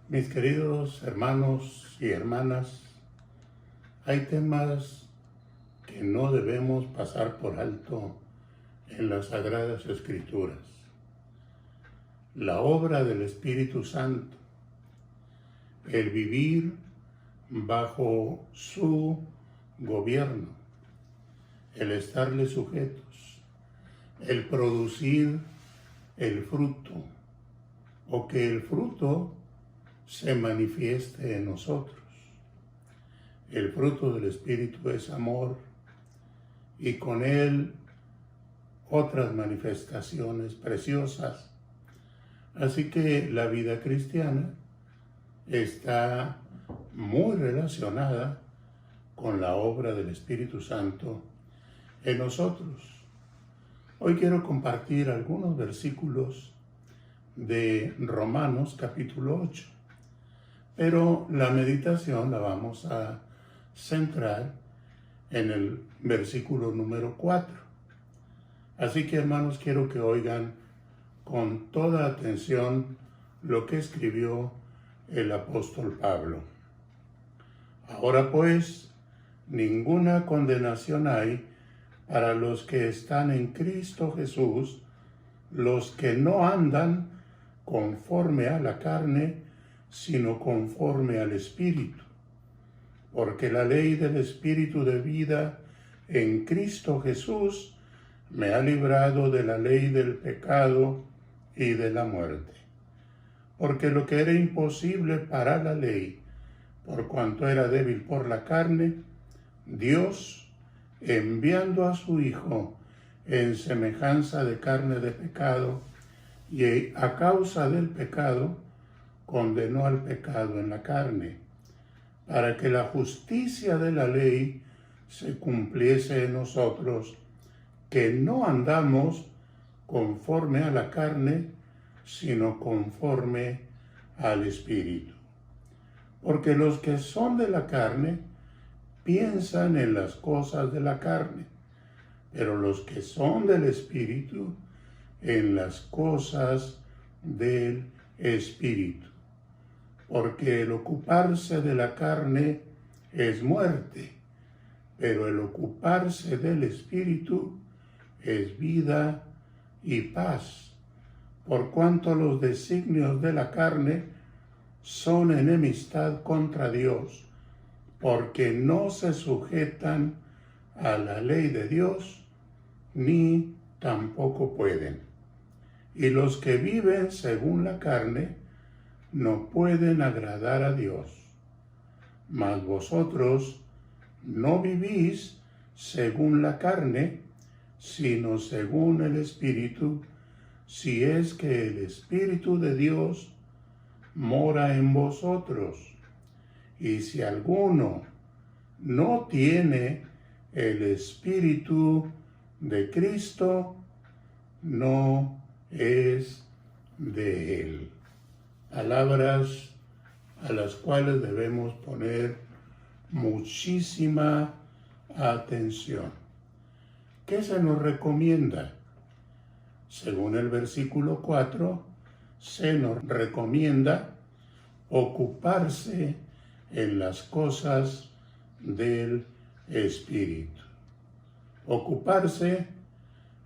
Mis queridos hermanos y hermanas, hay temas que no debemos pasar por alto en las Sagradas Escrituras. La obra del Espíritu Santo, el vivir bajo su gobierno, el estarle sujetos, el producir el fruto, o que el fruto se manifieste en nosotros. El fruto del Espíritu es amor y con él otras manifestaciones preciosas. Así que la vida cristiana está muy relacionada con la obra del Espíritu Santo en nosotros. Hoy quiero compartir algunos versículos de Romanos capítulo 8. Pero la meditación la vamos a centrar en el versículo número 4. Así que, hermanos, quiero que oigan con toda atención lo que escribió el apóstol Pablo. Ahora pues, ninguna condenación hay para los que están en Cristo Jesús, los que no andan conforme a la carne, sino conforme al Espíritu. Porque la ley del Espíritu de vida en Cristo Jesús me ha librado de la ley del pecado y de la muerte. Porque lo que era imposible para la ley, por cuanto era débil por la carne, Dios, enviando a su Hijo en semejanza de carne de pecado, y a causa del pecado, condenó al pecado en la carne, para que la justicia de la ley se cumpliese en nosotros, que no andamos conforme a la carne, sino conforme al Espíritu. Porque los que son de la carne piensan en las cosas de la carne, pero los que son del Espíritu en las cosas del Espíritu. Porque el ocuparse de la carne es muerte, pero el ocuparse del Espíritu es vida y paz, por cuanto los designios de la carne son enemistad contra Dios, porque no se sujetan a la ley de Dios, ni tampoco pueden. Y los que viven según la carne no pueden agradar a Dios. Mas vosotros no vivís según la carne, sino según el Espíritu, si es que el Espíritu de Dios mora en vosotros. Y si alguno no tiene el Espíritu de Cristo, no es de él. Palabras a las cuales debemos poner muchísima atención. ¿Qué se nos recomienda? Según el versículo 4, se nos recomienda ocuparse en las cosas del Espíritu. Ocuparse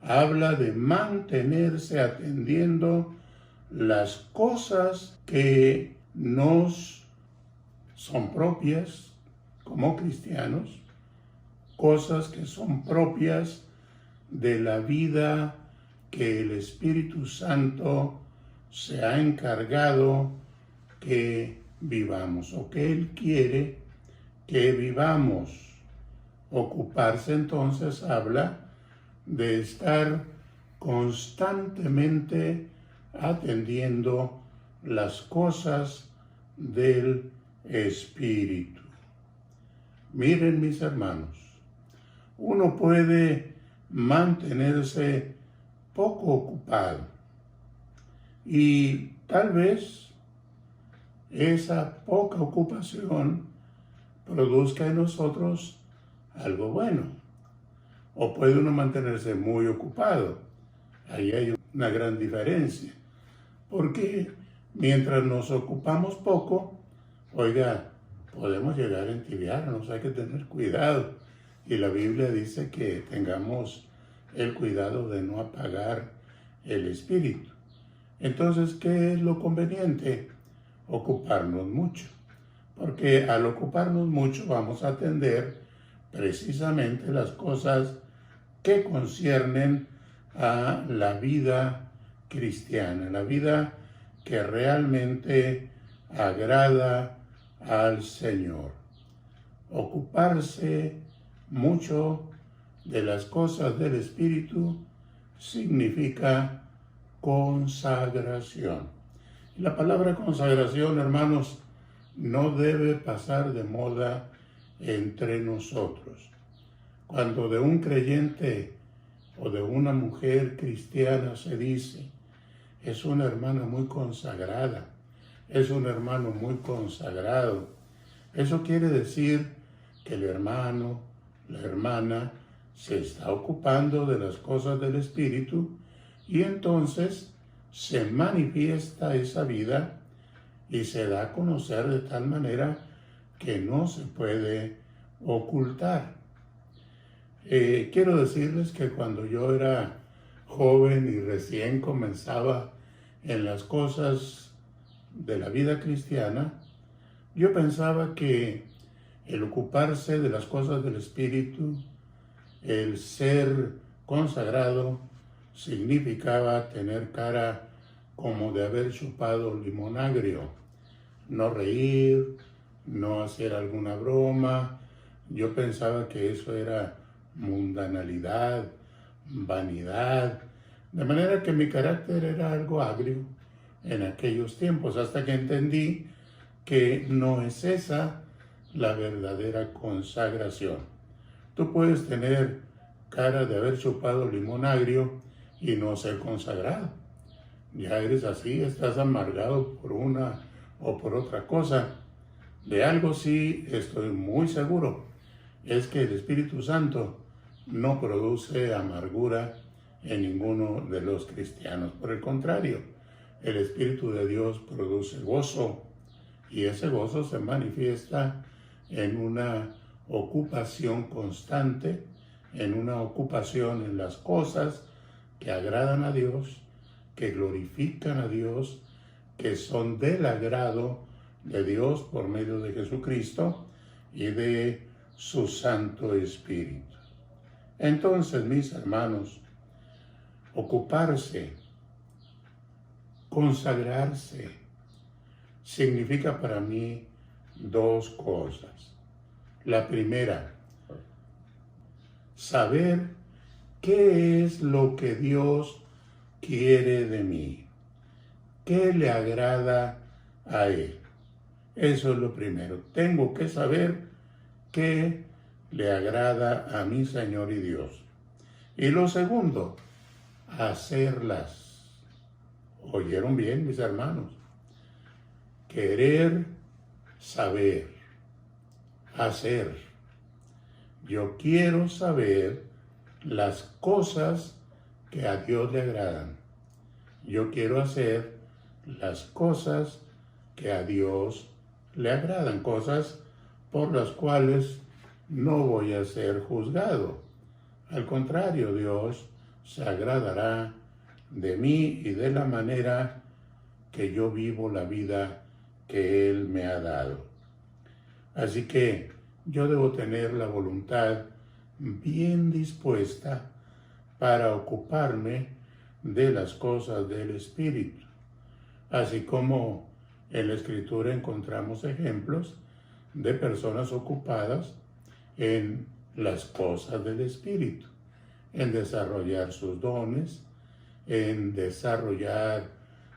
habla de mantenerse atendiendo las cosas que nos son propias como cristianos, cosas que son propias de la vida que el Espíritu Santo se ha encargado que vivamos, o que Él quiere que vivamos. Ocuparse entonces habla de estar constantemente atendiendo las cosas del Espíritu. Miren, mis hermanos, uno puede mantenerse poco ocupado y tal vez esa poca ocupación produzca en nosotros algo bueno. O puede uno mantenerse muy ocupado. Ahí hay una gran diferencia. Porque Mientras nos ocupamos poco, oiga, podemos llegar a entibiarnos, hay que tener cuidado. Y la Biblia dice que tengamos el cuidado de no apagar el espíritu. Entonces, ¿qué es lo conveniente? Ocuparnos mucho. Porque al ocuparnos mucho vamos a atender precisamente las cosas que conciernen a la vida cristiana, la vida que realmente agrada al Señor. Ocuparse mucho de las cosas del Espíritu significa consagración. Y la palabra consagración, hermanos, no debe pasar de moda entre nosotros. Cuando de un creyente o de una mujer cristiana se dice, es una hermana muy consagrada, es un hermano muy consagrado, eso quiere decir que el hermano, la hermana, se está ocupando de las cosas del Espíritu y entonces se manifiesta esa vida y se da a conocer de tal manera que no se puede ocultar. Quiero decirles que cuando yo era joven y recién comenzaba en las cosas de la vida cristiana, yo pensaba que el ocuparse de las cosas del Espíritu, el ser consagrado, significaba tener cara como de haber chupado limón agrio, no reír, no hacer alguna broma. Yo pensaba que eso era mundanalidad, vanidad, de manera que mi carácter era algo agrio en aquellos tiempos, hasta que entendí que no es esa la verdadera consagración. Tú puedes tener cara de haber chupado limón agrio y no ser consagrado. Ya eres así, estás amargado por una o por otra cosa. De algo sí estoy muy seguro, es que el Espíritu Santo no produce amargura en ninguno de los cristianos. Por el contrario, el Espíritu de Dios produce gozo y ese gozo se manifiesta en una ocupación constante, en una ocupación en las cosas que agradan a Dios, que glorifican a Dios, que son del agrado de Dios por medio de Jesucristo y de su Santo Espíritu. Entonces, mis hermanos, ocuparse, consagrarse, significa para mí dos cosas. La primera, saber qué es lo que Dios quiere de mí, qué le agrada a Él. Eso es lo primero. Tengo que saber qué le agrada a mi Señor y Dios. Y lo segundo, hacerlas. ¿Oyeron bien, mis hermanos? Querer saber, hacer. Yo quiero saber las cosas que a Dios le agradan. Yo quiero hacer las cosas que a Dios le agradan, cosas por las cuales no voy a ser juzgado. Al contrario, Dios se agradará de mí y de la manera que yo vivo la vida que Él me ha dado. Así que yo debo tener la voluntad bien dispuesta para ocuparme de las cosas del Espíritu. Así como en la Escritura encontramos ejemplos de personas ocupadas en las cosas del Espíritu, en desarrollar sus dones, en desarrollar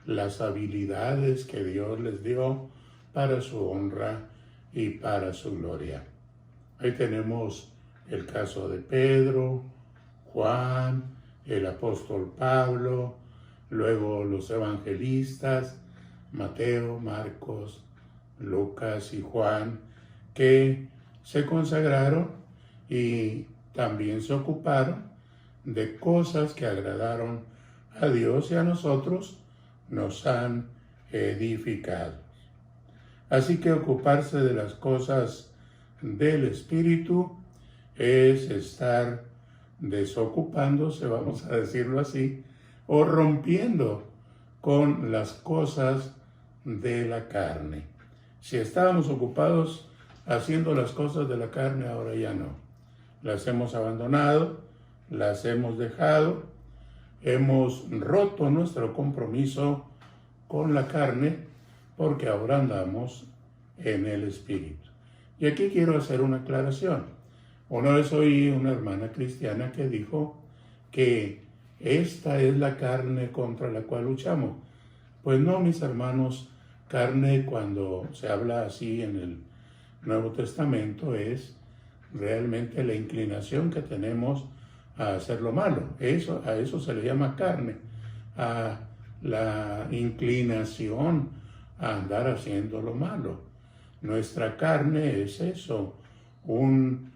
las habilidades que Dios les dio para su honra y para su gloria. Ahí tenemos el caso de Pedro, Juan, el apóstol Pablo, luego los evangelistas, Mateo, Marcos, Lucas y Juan, que se consagraron y también se ocuparon de cosas que agradaron a Dios y a nosotros nos han edificados. Así que ocuparse de las cosas del Espíritu es estar desocupándose, vamos a decirlo así, o rompiendo con las cosas de la carne. Si estábamos ocupados haciendo las cosas de la carne, ahora ya no. Las hemos abandonado, las hemos dejado, hemos roto nuestro compromiso con la carne porque ahora andamos en el Espíritu. Y aquí quiero hacer una aclaración. Una vez oí una hermana cristiana que dijo que esta es la carne contra la cual luchamos. Pues no, mis hermanos, carne cuando se habla así en el Nuevo Testamento es realmente la inclinación que tenemos a hacer lo malo. A eso se le llama carne, a la inclinación a andar haciendo lo malo. Nuestra carne es eso, un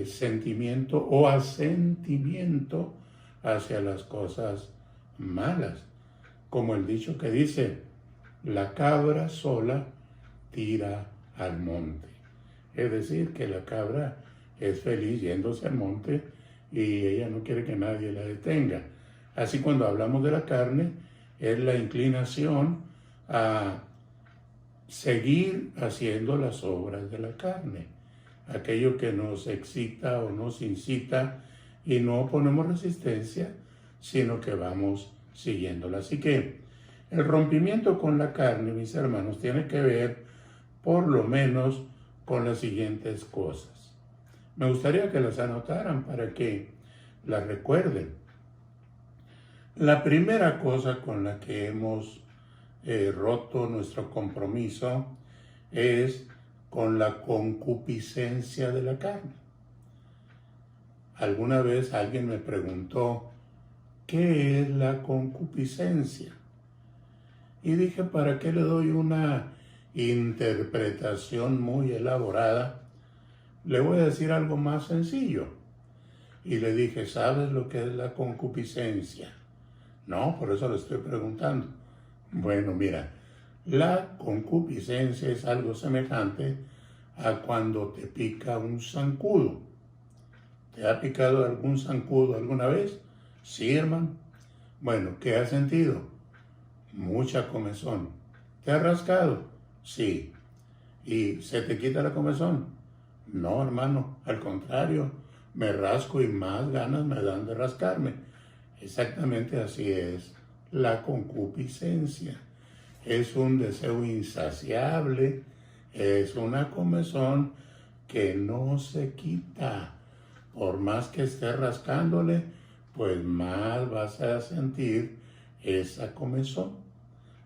sentimiento o asentimiento hacia las cosas malas. Como el dicho que dice, la cabra sola tira al monte. Es decir, que la cabra es feliz yéndose al monte y ella no quiere que nadie la detenga. Así cuando hablamos de la carne, es la inclinación a seguir haciendo las obras de la carne, aquello que nos excita o nos incita y no ponemos resistencia, sino que vamos siguiéndola. Así que el rompimiento con la carne, mis hermanos, tiene que ver por lo menos con las siguientes cosas. Me gustaría que las anotaran para que las recuerden. La primera cosa con la que hemos roto nuestro compromiso es con la concupiscencia de la carne. Alguna vez alguien me preguntó, ¿qué es la concupiscencia? Y dije, ¿para qué le doy una interpretación muy elaborada? Le voy a decir algo más sencillo. Y le dije, ¿sabes lo que es la concupiscencia? No, por eso le estoy preguntando. Bueno, mira, la concupiscencia es algo semejante a cuando te pica un zancudo. ¿Te ha picado algún zancudo alguna vez? Sí, hermano. Bueno, ¿qué has sentido? Mucha comezón. ¿Te ha rascado? Sí. ¿Y se te quita la comezón? No, hermano, al contrario, me rasco y más ganas me dan de rascarme. Exactamente así es la concupiscencia. Es un deseo insaciable, es una comezón que no se quita. Por más que estés rascándole, pues más vas a sentir esa comezón.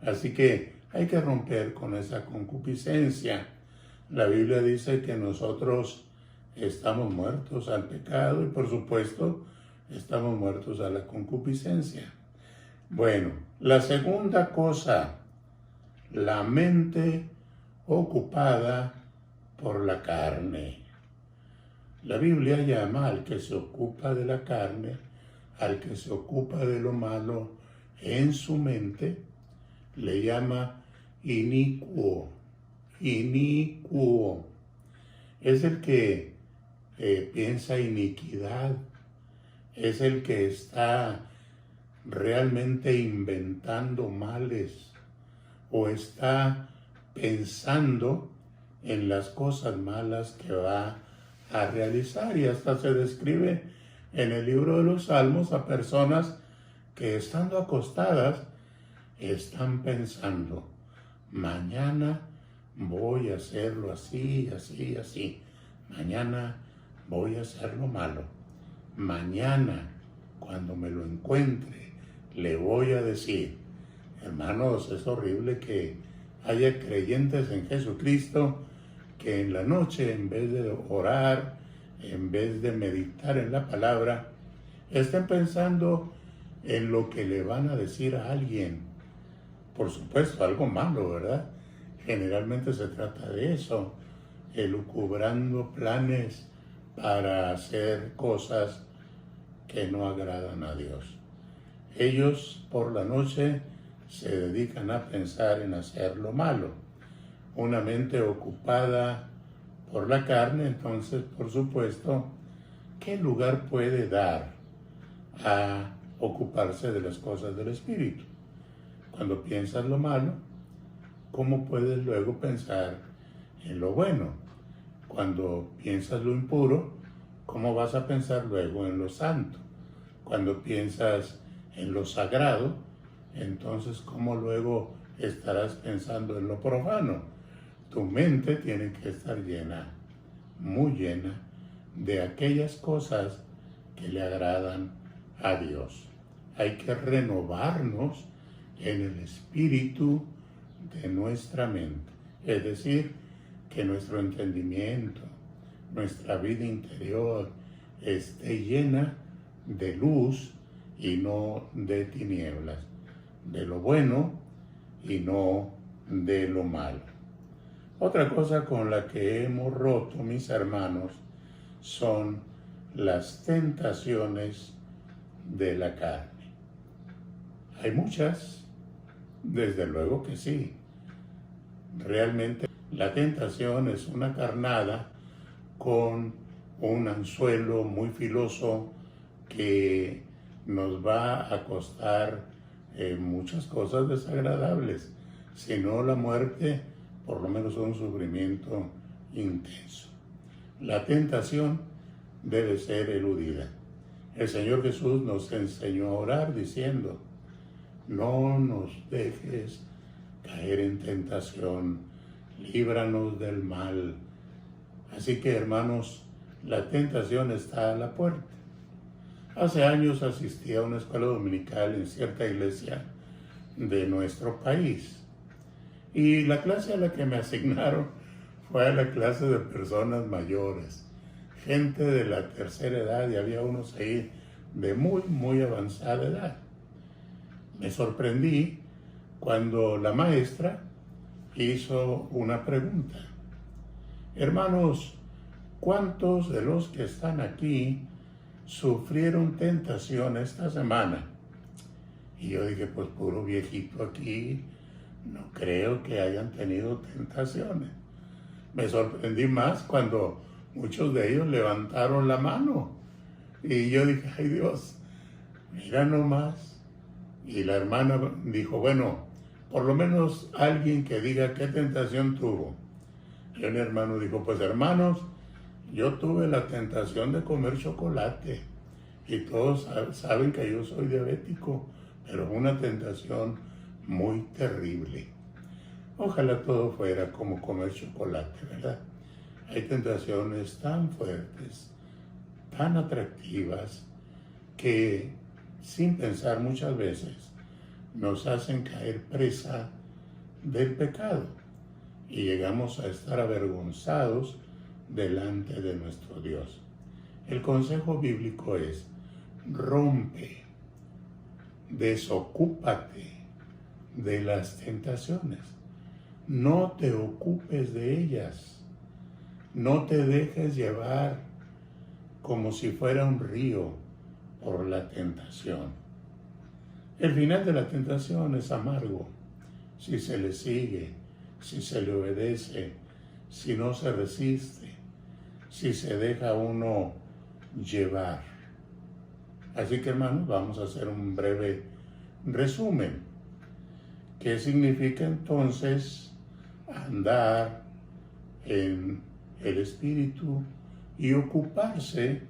Así que hay que romper con esa concupiscencia. La Biblia dice que nosotros estamos muertos al pecado y por supuesto estamos muertos a la concupiscencia. Bueno, la segunda cosa, la mente ocupada por la carne. La Biblia llama al que se ocupa de la carne, al que se ocupa de lo malo en su mente, le llama inicuo. Inicuo. Es el que piensa iniquidad, es el que está realmente inventando males o está pensando en las cosas malas que va a realizar, y hasta se describe en el libro de los Salmos a personas que estando acostadas están pensando, mañana voy a hacerlo así, así, así, mañana voy a hacer lo malo, mañana cuando me lo encuentre le voy a decir. Hermanos, es horrible que haya creyentes en Jesucristo que en la noche, en vez de orar, en vez de meditar en la palabra, estén pensando en lo que le van a decir a alguien. Por supuesto, algo malo, ¿verdad? Generalmente se trata de eso, elucubrando planes para hacer cosas que no agradan a Dios. Ellos por la noche se dedican a pensar en hacer lo malo. Una mente ocupada por la carne, entonces, por supuesto, ¿qué lugar puede dar a ocuparse de las cosas del Espíritu? Cuando piensas lo malo, ¿cómo puedes luego pensar en lo bueno? Cuando piensas lo impuro, ¿cómo vas a pensar luego en lo santo? Cuando piensas en lo sagrado, entonces ¿cómo luego estarás pensando en lo profano? Tu mente tiene que estar llena, muy llena, de aquellas cosas que le agradan a Dios. Hay que renovarnos en el espíritu de nuestra mente, es decir, que nuestro entendimiento, nuestra vida interior esté llena de luz y no de tinieblas, de lo bueno y no de lo malo. Otra cosa con la que hemos roto, mis hermanos, son las tentaciones de la carne. Hay muchas, desde luego que sí. Realmente la tentación es una carnada con un anzuelo muy filoso que nos va a costar muchas cosas desagradables, si no la muerte, por lo menos un sufrimiento intenso. La tentación debe ser eludida. El Señor Jesús nos enseñó a orar diciendo: no nos dejes caer en tentación, líbranos del mal. Así que, hermanos, la tentación está a la puerta. Hace años asistí a una escuela dominical en cierta iglesia de nuestro país. Y la clase a la que me asignaron fue a la clase de personas mayores, gente de la tercera edad, y había unos ahí de muy avanzada edad. Me sorprendí cuando la maestra hizo una pregunta: hermanos, ¿cuántos de los que están aquí sufrieron tentación esta semana? Y yo dije, pues puro viejito aquí, no creo que hayan tenido tentaciones. Me sorprendí más cuando muchos de ellos levantaron la mano. Y yo dije, ay Dios, mira nomás. Y la hermana dijo, bueno, por lo menos alguien que diga qué tentación tuvo. Y un hermano dijo, pues hermanos, yo tuve la tentación de comer chocolate. Y todos saben que yo soy diabético, pero una tentación muy terrible. Ojalá todo fuera como comer chocolate, ¿verdad? Hay tentaciones tan fuertes, tan atractivas, que sin pensar muchas veces nos hacen caer presa del pecado y llegamos a estar avergonzados delante de nuestro Dios. El consejo bíblico es: rompe, desocúpate de las tentaciones, no te ocupes de ellas, no te dejes llevar como si fuera un río por la tentación. El final de la tentación es amargo si se le sigue, si se le obedece, si no se resiste, si se deja uno llevar. Así que, hermanos, vamos a hacer un breve resumen. ¿Qué significa entonces andar en el Espíritu y ocuparse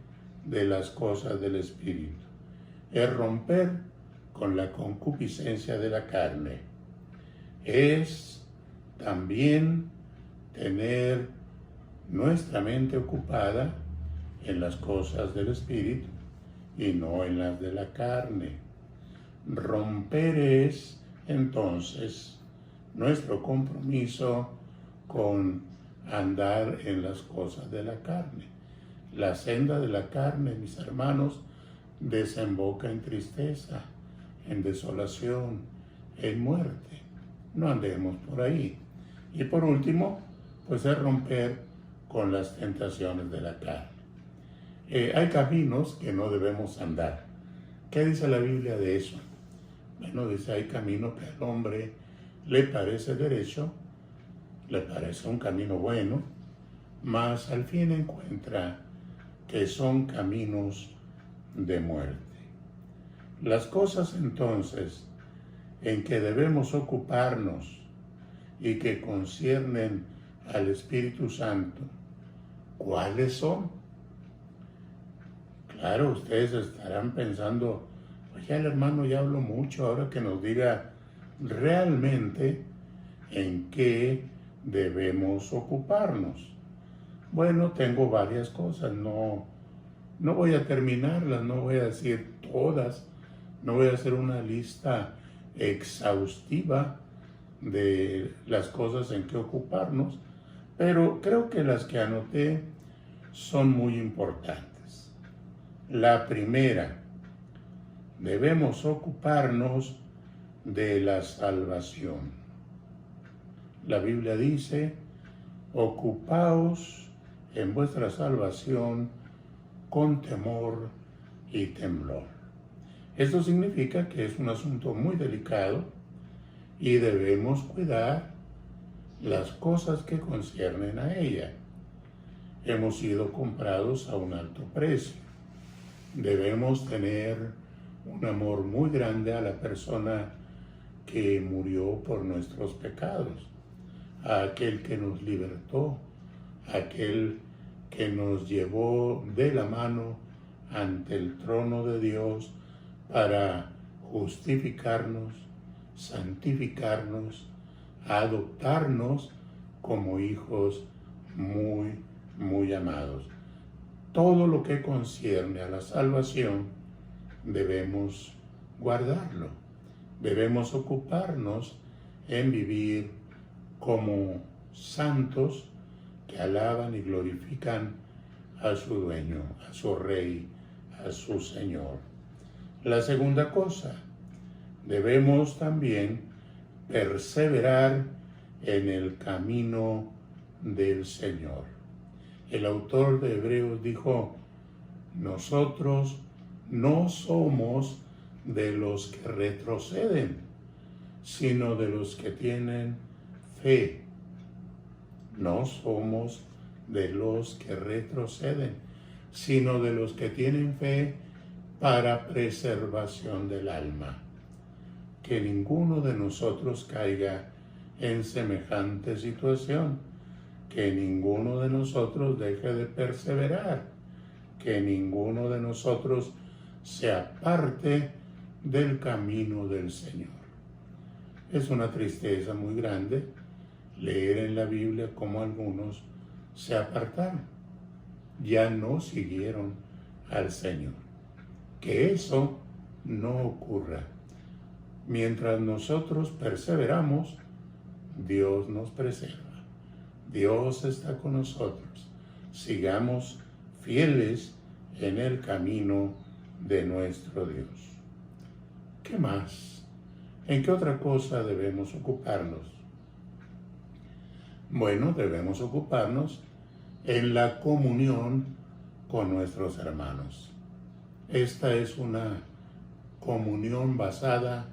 de las cosas del Espíritu? Es romper con la concupiscencia de la carne. Es también tener nuestra mente ocupada en las cosas del Espíritu y no en las de la carne. Romper es entonces nuestro compromiso con andar en las cosas de la carne. La senda de la carne, mis hermanos, desemboca en tristeza, en desolación, en muerte. No andemos por ahí. Y por último, pues es romper con las tentaciones de la carne. Hay caminos que no debemos andar. ¿Qué dice la Biblia de eso? Bueno, dice, hay camino que al hombre le parece derecho, le parece un camino bueno, mas al fin encuentra que son caminos de muerte. Las cosas entonces en que debemos ocuparnos y que conciernen al Espíritu Santo, ¿cuáles son? Claro, ustedes estarán pensando, oye, el hermano ya habló mucho, ahora que nos diga realmente en qué debemos ocuparnos. Bueno, tengo varias cosas, no voy a terminarlas, no voy a decir todas, no voy a hacer una lista exhaustiva de las cosas en que ocuparnos, pero creo que las que anoté son muy importantes. La primera, debemos ocuparnos de la salvación. La Biblia dice, ocupaos en vuestra salvación con temor y temblor. Esto significa que es un asunto muy delicado y debemos cuidar las cosas que conciernen a ella. Hemos sido comprados a un alto precio. Debemos tener un amor muy grande a la persona que murió por nuestros pecados, a aquel que nos libertó, a aquel que nos llevó de la mano ante el trono de Dios para justificarnos, santificarnos, adoptarnos como hijos muy, muy amados. Todo lo que concierne a la salvación debemos guardarlo. Debemos ocuparnos en vivir como santos que alaban y glorifican a su dueño, a su rey, a su Señor. La segunda cosa, debemos también perseverar en el camino del Señor. El autor de Hebreos dijo, nosotros no somos de los que retroceden, sino de los que tienen fe. No somos de los que retroceden, sino de los que tienen fe para preservación del alma. Que ninguno de nosotros caiga en semejante situación, que ninguno de nosotros deje de perseverar, que ninguno de nosotros se aparte del camino del Señor. Es una tristeza muy grande leer en la Biblia cómo algunos se apartaron, ya no siguieron al Señor. Que eso no ocurra. Mientras nosotros perseveramos, Dios nos preserva. Dios está con nosotros. Sigamos fieles en el camino de nuestro Dios. ¿Qué más? ¿En qué otra cosa debemos ocuparnos? Bueno, debemos ocuparnos en la comunión con nuestros hermanos. Esta es una comunión basada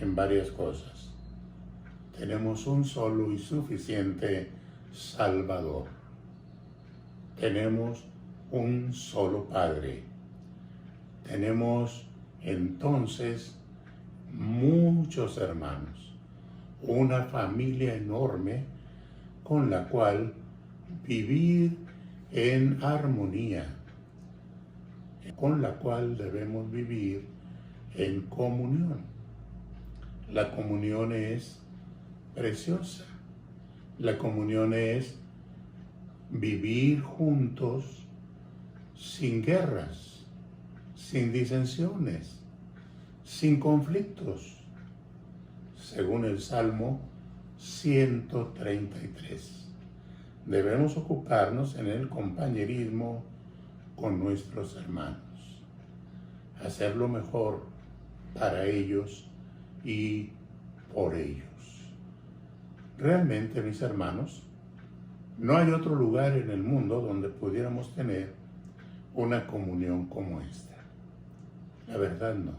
en varias cosas. Tenemos un solo y suficiente Salvador. Tenemos un solo Padre. Tenemos entonces muchos hermanos, una familia enorme con la cual vivir en armonía, con la cual debemos vivir en comunión. La comunión es preciosa. La comunión es vivir juntos sin guerras, sin disensiones, sin conflictos, según el Salmo 133. Debemos ocuparnos en el compañerismo con nuestros hermanos, hacer lo mejor para ellos y por ellos. Realmente, mis hermanos, no hay otro lugar en el mundo donde pudiéramos tener una comunión como esta. La verdad no.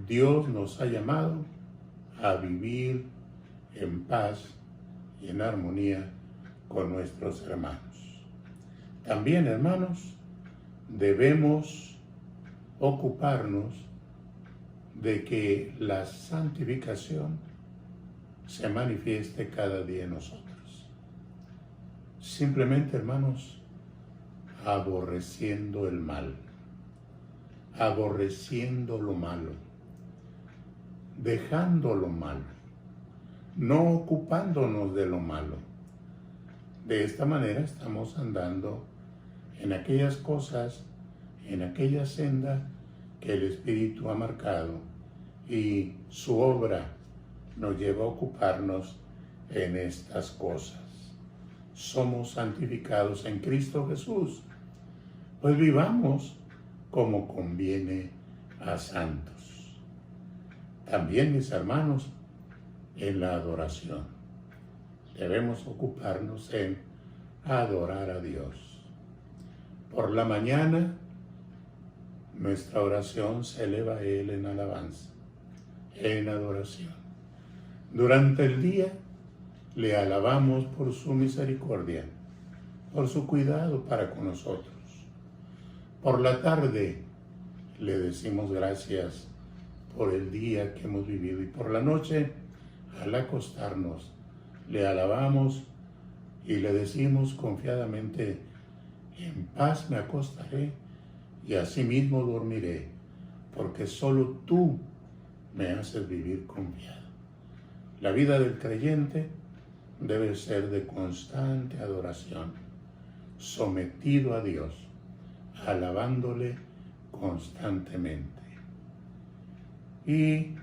Dios nos ha llamado a vivir en paz y en armonía con nuestros hermanos. También, hermanos, debemos ocuparnos de que la santificación se manifieste cada día en nosotros. Simplemente, hermanos, aborreciendo el mal, aborreciendo lo malo, dejando lo malo, no ocupándonos de lo malo. De esta manera estamos andando en aquellas cosas, en aquella senda que el Espíritu ha marcado, y su obra nos lleva a ocuparnos en estas cosas. Somos santificados en Cristo Jesús, pues vivamos como conviene a santos. También, mis hermanos, en la adoración debemos ocuparnos en adorar a Dios. Por la mañana, nuestra oración se eleva a Él en alabanza, en adoración. Durante el día, le alabamos por su misericordia, por su cuidado para con nosotros. Por la tarde, le decimos gracias por el día que hemos vivido. Y por la noche, al acostarnos, le alabamos y le decimos confiadamente: en paz me acostaré y asimismo dormiré, porque solo tú me haces vivir confiado. La vida del creyente debe ser de constante adoración, sometido a Dios, alabándole constantemente. Y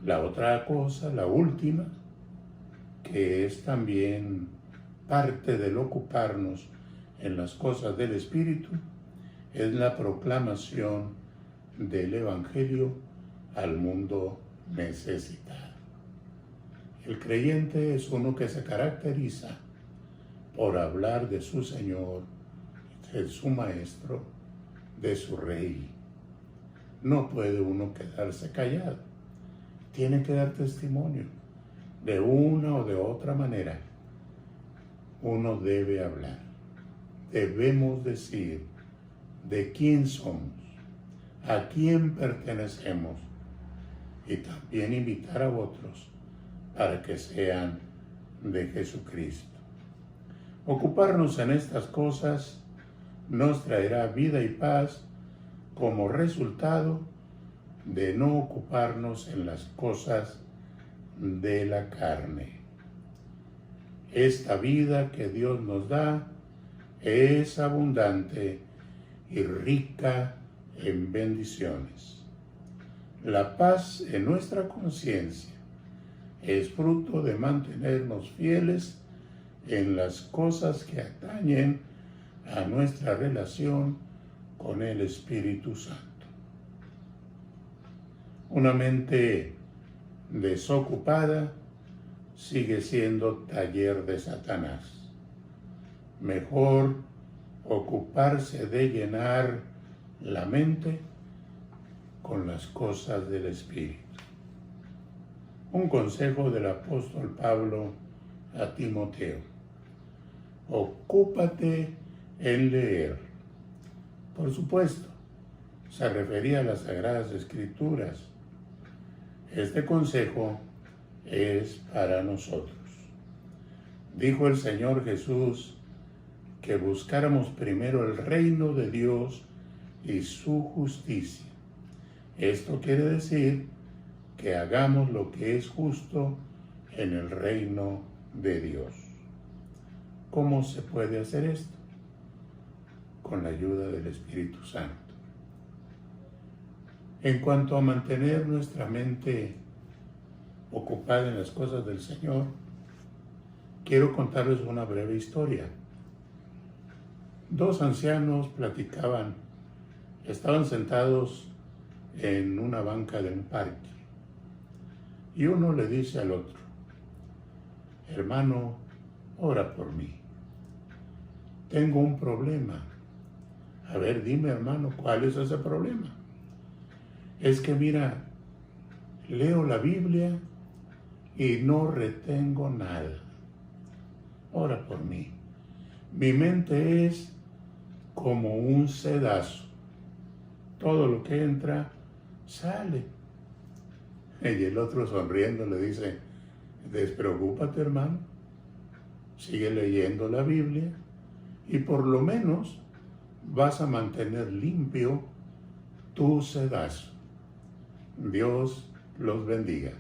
la otra cosa, la última, que es también parte del ocuparnos en las cosas del Espíritu, es la proclamación del Evangelio al mundo necesitado. El creyente es uno que se caracteriza por hablar de su Señor, de su Maestro, de su Rey. No puede uno quedarse callado. Tiene que dar testimonio. De una o de otra manera, uno debe hablar. Debemos decir de quién somos, a quién pertenecemos, y también invitar a otros para que sean de Jesucristo. Ocuparnos en estas cosas nos traerá vida y paz como resultado de no ocuparnos en las cosas de la carne. Esta vida que Dios nos da es abundante y rica en bendiciones. La paz en nuestra conciencia es fruto de mantenernos fieles en las cosas que atañen a nuestra relación con el Espíritu Santo. Una mente desocupada sigue siendo taller de Satanás. Mejor ocuparse de llenar la mente con las cosas del Espíritu. Un consejo del apóstol Pablo a Timoteo: ocúpate en leer. Por supuesto, se refería a las Sagradas Escrituras. Este consejo es para nosotros. Dijo el Señor Jesús que buscáramos primero el reino de Dios y su justicia. Esto quiere decir que hagamos lo que es justo en el reino de Dios. ¿Cómo se puede hacer esto? Con la ayuda del Espíritu Santo. En cuanto a mantener nuestra mente ocupada en las cosas del Señor, quiero contarles una breve historia. Dos ancianos platicaban, estaban sentados en una banca de un parque, y uno le dice al otro: hermano, ora por mí. Tengo un problema. A ver, dime, hermano, ¿cuál es ese problema? Es que mira, leo la Biblia y no retengo nada. Ora por mí. Mi mente es como un sedazo. Todo lo que entra, sale. Y el otro sonriendo le dice, despreocúpate, hermano. Sigue leyendo la Biblia y por lo menos vas a mantener limpio tu sedazo. Dios los bendiga.